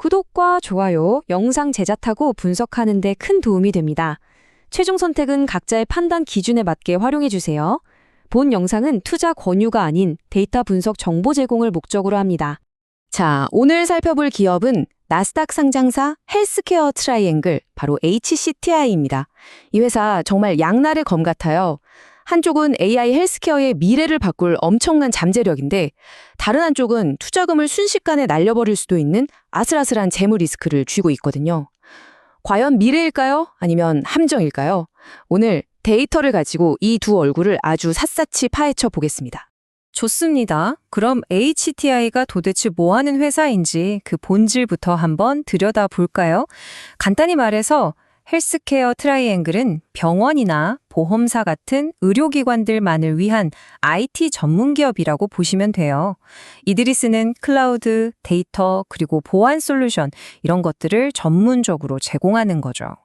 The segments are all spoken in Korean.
구독과 좋아요, 영상 제작하고 분석하는 데 큰 도움이 됩니다. 최종 선택은 각자의 판단 기준에 맞게 활용해 주세요. 본 영상은 투자 권유가 아닌 데이터 분석 정보 제공을 목적으로 합니다. 자, 오늘 살펴볼 기업은 나스닥 상장사 헬스케어 트라이앵글, 바로 HCTI입니다. 이 회사 정말 양날의 검 같아요. 한쪽은 AI 헬스케어의 미래를 바꿀 엄청난 잠재력인데 다른 한쪽은 투자금을 순식간에 날려버릴 수도 있는 아슬아슬한 재무 리스크를 쥐고 있거든요. 과연 미래일까요? 아니면 함정일까요? 오늘 데이터를 가지고 이 두 얼굴을 아주 샅샅이 파헤쳐 보겠습니다. 좋습니다. 그럼 HTI가 도대체 뭐 하는 회사인지 그 본질부터 한번 들여다볼까요? 간단히 말해서 헬스케어 트라이앵글은 병원이나 보험사 같은 의료기관들만을 위한 IT 전문 기업이라고 보시면 돼요. 이들이 쓰는 클라우드, 데이터, 그리고 보안 솔루션 이런 것들을 전문적으로 제공하는 거죠.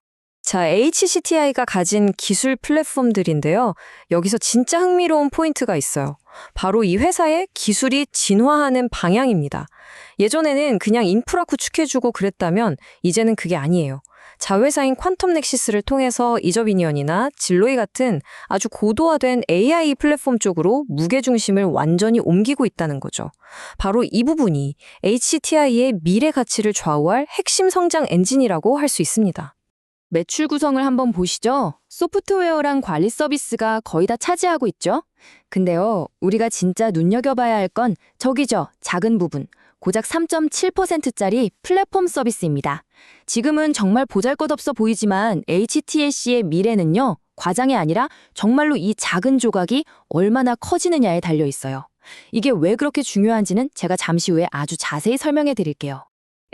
자, HCTI가 가진 기술 플랫폼들인데요. 여기서 진짜 흥미로운 포인트가 있어요. 바로 이 회사의 기술이 진화하는 방향입니다. 예전에는 그냥 인프라 구축해주고 그랬다면 이제는 그게 아니에요. 자회사인 퀀텀 넥시스를 통해서 이저비니언이나 진로이 같은 아주 고도화된 AI 플랫폼 쪽으로 무게중심을 완전히 옮기고 있다는 거죠. 바로 이 부분이 HCTI의 미래 가치를 좌우할 핵심 성장 엔진이라고 할 수 있습니다. 매출 구성을 한번 보시죠. 소프트웨어랑 관리 서비스가 거의 다 차지하고 있죠. 근데요, 우리가 진짜 눈여겨봐야 할 건 저기죠, 작은 부분. 고작 3.7%짜리 플랫폼 서비스입니다. 지금은 정말 보잘것없어 보이지만 HTLC의 미래는요, 과장이 아니라 정말로 이 작은 조각이 얼마나 커지느냐에 달려 있어요. 이게 왜 그렇게 중요한지는 제가 잠시 후에 아주 자세히 설명해 드릴게요.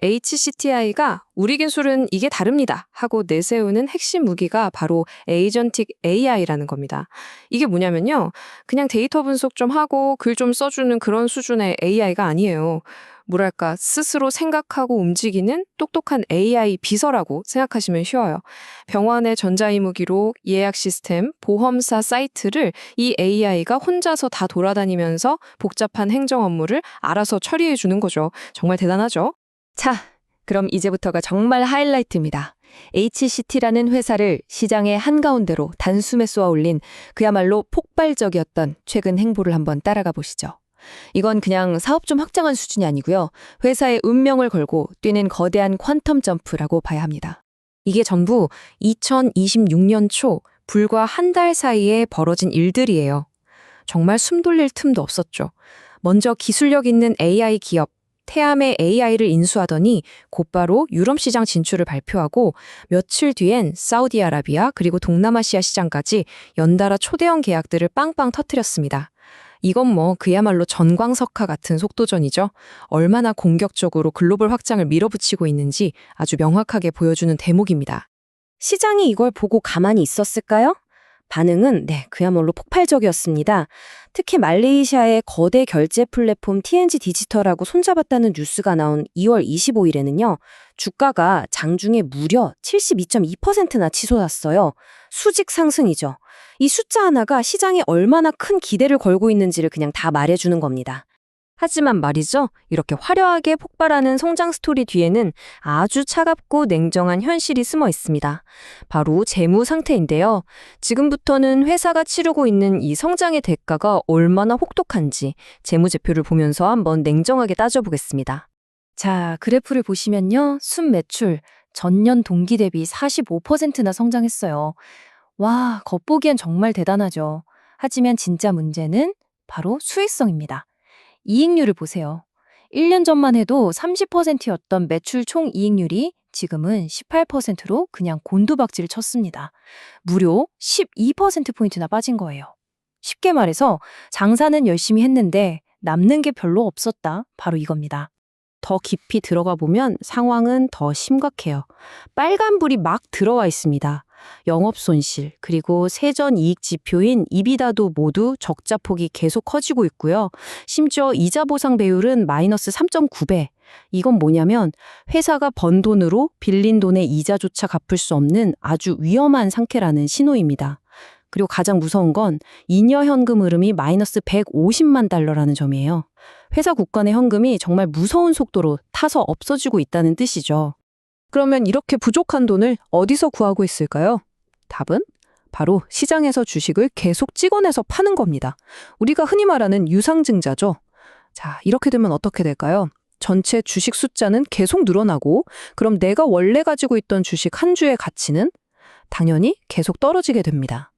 HCTI가 우리 기술은 이게 다릅니다 하고 내세우는 핵심 무기가 바로 에이전틱 AI라는 겁니다. 이게 뭐냐면요, 그냥 데이터 분석 좀 하고 글 좀 써주는 그런 수준의 AI가 아니에요. 뭐랄까, 스스로 생각하고 움직이는 똑똑한 AI 비서라고 생각하시면 쉬워요. 병원의 전자의무기록, 예약 시스템, 보험사 사이트를 이 AI가 혼자서 다 돌아다니면서 복잡한 행정 업무를 알아서 처리해 주는 거죠. 정말 대단하죠? 자, 그럼 이제부터가 정말 하이라이트입니다. HCT라는 회사를 시장의 한가운데로 단숨에 쏘아 올린 그야말로 폭발적이었던 최근 행보를 한번 따라가 보시죠. 이건 그냥 사업 좀 확장한 수준이 아니고요. 회사의 운명을 걸고 뛰는 거대한 퀀텀 점프라고 봐야 합니다. 이게 전부 2026년 초 불과 한 달 사이에 벌어진 일들이에요. 정말 숨 돌릴 틈도 없었죠. 먼저 기술력 있는 AI 기업 태암의 AI를 인수하더니 곧바로 유럽 시장 진출을 발표하고 며칠 뒤엔 사우디아라비아 그리고 동남아시아 시장까지 연달아 초대형 계약들을 빵빵 터뜨렸습니다. 이건 뭐 그야말로 전광석화 같은 속도전이죠. 얼마나 공격적으로 글로벌 확장을 밀어붙이고 있는지 아주 명확하게 보여주는 대목입니다. 시장이 이걸 보고 가만히 있었을까요? 반응은 그야말로 폭발적이었습니다. 특히 말레이시아의 거대 결제 플랫폼 TNG 디지털하고 손잡았다는 뉴스가 나온 2월 25일에는요. 주가가 장중에 무려 72.2%나 치솟았어요. 수직 상승이죠. 이 숫자 하나가 시장에 얼마나 큰 기대를 걸고 있는지를 그냥 다 말해주는 겁니다. 하지만 말이죠, 이렇게 화려하게 폭발하는 성장 스토리 뒤에는 아주 차갑고 냉정한 현실이 숨어 있습니다. 바로 재무 상태인데요. 지금부터는 회사가 치르고 있는 이 성장의 대가가 얼마나 혹독한지 재무제표를 보면서 한번 냉정하게 따져보겠습니다. 자, 그래프를 보시면요. 순매출 전년 동기 대비 45%나 성장했어요. 와, 겉보기엔 정말 대단하죠. 하지만 진짜 문제는 바로 수익성입니다. 이익률을 보세요. 1년 전만 해도 30%였던 매출 총 이익률이 지금은 18%로 그냥 곤두박질 쳤습니다. 무려 12%포인트나 빠진 거예요. 쉽게 말해서 장사는 열심히 했는데 남는 게 별로 없었다. 바로 이겁니다. 더 깊이 들어가 보면 상황은 더 심각해요. 빨간불이 막 들어와 있습니다. 영업 손실, 그리고 세전 이익 지표인 이비다도 모두 적자 폭이 계속 커지고 있고요. 심지어 이자 보상 배율은 마이너스 3.9배. 이건 뭐냐면 회사가 번 돈으로 빌린 돈의 이자조차 갚을 수 없는 아주 위험한 상태라는 신호입니다. 그리고 가장 무서운 건 잉여 현금 흐름이 마이너스 150만 달러라는 점이에요. 회사 국간의 현금이 정말 무서운 속도로 타서 없어지고 있다는 뜻이죠. 그러면 이렇게 부족한 돈을 어디서 구하고 있을까요? 답은 바로 시장에서 주식을 계속 찍어내서 파는 겁니다. 우리가 흔히 말하는 유상증자죠. 자, 이렇게 되면 어떻게 될까요? 전체 주식 숫자는 계속 늘어나고, 그럼 내가 원래 가지고 있던 주식 한 주의 가치는 당연히 계속 떨어지게 됩니다.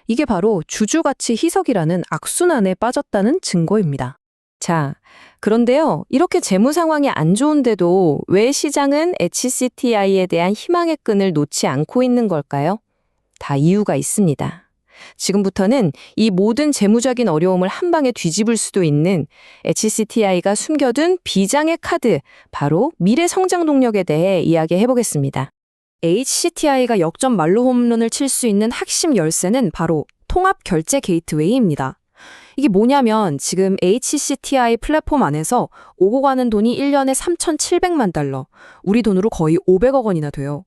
이게 바로 주주가치 희석이라는 악순환에 빠졌다는 증거입니다. 자, 그런데요, 이렇게 재무 상황이 안 좋은데도 왜 시장은 HCTI에 대한 희망의 끈을 놓지 않고 있는 걸까요? 다 이유가 있습니다. 지금부터는 이 모든 재무적인 어려움을 한 방에 뒤집을 수도 있는 HCTI가 숨겨둔 비장의 카드, 바로 미래 성장 동력에 대해 이야기해 보겠습니다. HCTI가 역전 말로 홈런을 칠 수 있는 핵심 열쇠는 바로 통합 결제 게이트웨이입니다. 이게 뭐냐면 지금 HCTI 플랫폼 안에서 오고 가는 돈이 1년에 3,700만 달러, 우리 돈으로 거의 500억 원이나 돼요.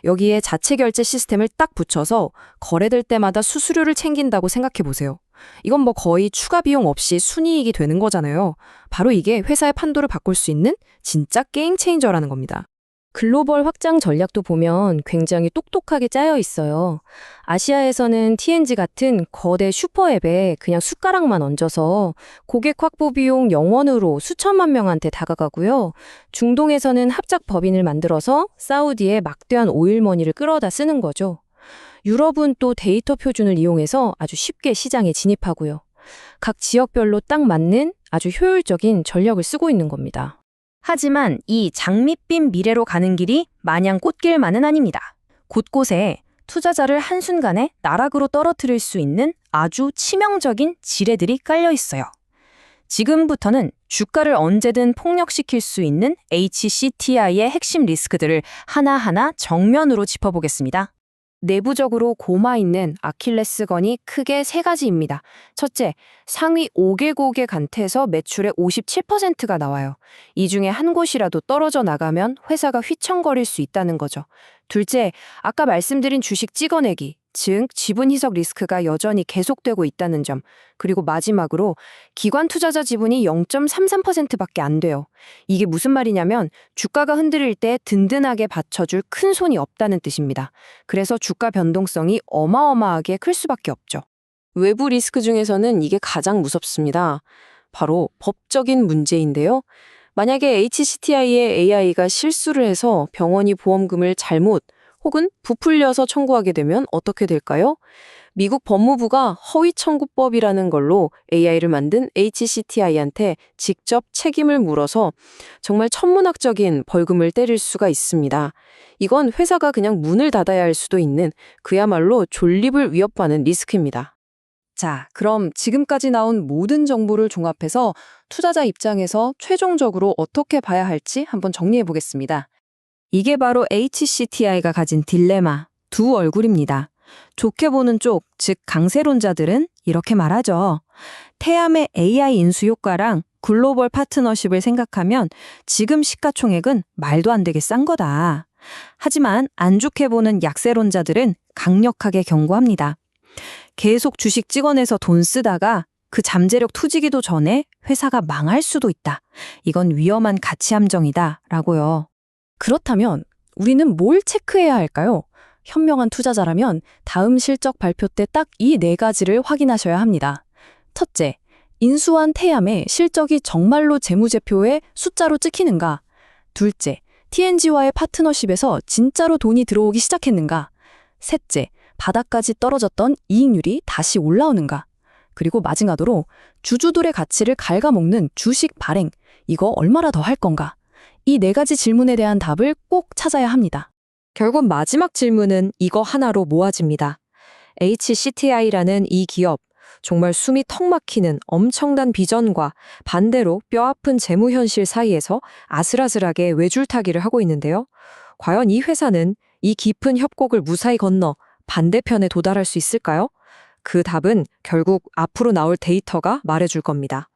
여기에 자체 결제 시스템을 딱 붙여서 거래될 때마다 수수료를 챙긴다고 생각해 보세요. 이건 뭐 거의 추가 비용 없이 순이익이 되는 거잖아요. 바로 이게 회사의 판도를 바꿀 수 있는 진짜 게임 체인저라는 겁니다. 글로벌 확장 전략도 보면 굉장히 똑똑하게 짜여 있어요. 아시아에서는 TNG 같은 거대 슈퍼앱에 그냥 숟가락만 얹어서 고객 확보 비용 0원으로 수천만 명한테 다가가고요. 중동에서는 합작 법인을 만들어서 사우디에 막대한 오일머니를 끌어다 쓰는 거죠. 유럽은 또 데이터 표준을 이용해서 아주 쉽게 시장에 진입하고요. 각 지역별로 딱 맞는 아주 효율적인 전략을 쓰고 있는 겁니다. 하지만 이 장밋빛 미래로 가는 길이 마냥 꽃길만은 아닙니다. 곳곳에 투자자를 한순간에 나락으로 떨어뜨릴 수 있는 아주 치명적인 지뢰들이 깔려 있어요. 지금부터는 주가를 언제든 폭력시킬 수 있는 HCTI의 핵심 리스크들을 하나하나 정면으로 짚어보겠습니다. 내부적으로 고마 있는 아킬레스건이 크게 세 가지입니다. 첫째, 상위 5개국의 간태에서 매출의 57%가 나와요. 이 중에 한 곳이라도 떨어져 나가면 회사가 휘청거릴 수 있다는 거죠. 둘째, 아까 말씀드린 주식 찍어내기, 즉 지분 희석 리스크가 여전히 계속되고 있다는 점. 그리고 마지막으로 기관 투자자 지분이 0.33%밖에 안 돼요. 이게 무슨 말이냐면 주가가 흔들릴 때 든든하게 받쳐줄 큰 손이 없다는 뜻입니다. 그래서 주가 변동성이 어마어마하게 클 수밖에 없죠. 외부 리스크 중에서는 이게 가장 무섭습니다. 바로 법적인 문제인데요. 만약에 HCTI의 AI가 실수를 해서 병원이 보험금을 잘못 혹은 부풀려서 청구하게 되면 어떻게 될까요? 미국 법무부가 허위청구법이라는 걸로 AI를 만든 HCTI한테 직접 책임을 물어서 정말 천문학적인 벌금을 때릴 수가 있습니다. 이건 회사가 그냥 문을 닫아야 할 수도 있는 그야말로 존립을 위협하는 리스크입니다. 자, 그럼 지금까지 나온 모든 정보를 종합해서 투자자 입장에서 최종적으로 어떻게 봐야 할지 한번 정리해 보겠습니다. 이게 바로 HCTI가 가진 딜레마, 두 얼굴입니다. 좋게 보는 쪽, 즉 강세론자들은 이렇게 말하죠. 태암의 AI 인수 효과랑 글로벌 파트너십을 생각하면 지금 시가총액은 말도 안 되게 싼 거다. 하지만 안 좋게 보는 약세론자들은 강력하게 경고합니다. 계속 주식 찍어내서 돈 쓰다가 그 잠재력 투지기도 전에 회사가 망할 수도 있다. 이건 위험한 가치 함정이다. 라고요. 그렇다면 우리는 뭘 체크해야 할까요? 현명한 투자자라면 다음 실적 발표 때 딱 이 네 가지를 확인하셔야 합니다. 첫째, 인수한 태암의 실적이 정말로 재무제표에 숫자로 찍히는가? 둘째, TNG와의 파트너십에서 진짜로 돈이 들어오기 시작했는가? 셋째, 바닥까지 떨어졌던 이익률이 다시 올라오는가? 그리고 마지막으로 주주들의 가치를 갉아먹는 주식 발행, 이거 얼마나 더 할 건가? 이 네 가지 질문에 대한 답을 꼭 찾아야 합니다. 결국 마지막 질문은 이거 하나로 모아집니다. HCTI라는 이 기업, 정말 숨이 턱 막히는 엄청난 비전과 반대로 뼈아픈 재무 현실 사이에서 아슬아슬하게 외줄타기를 하고 있는데요. 과연 이 회사는 이 깊은 협곡을 무사히 건너 반대편에 도달할 수 있을까요? 그 답은 결국 앞으로 나올 데이터가 말해줄 겁니다.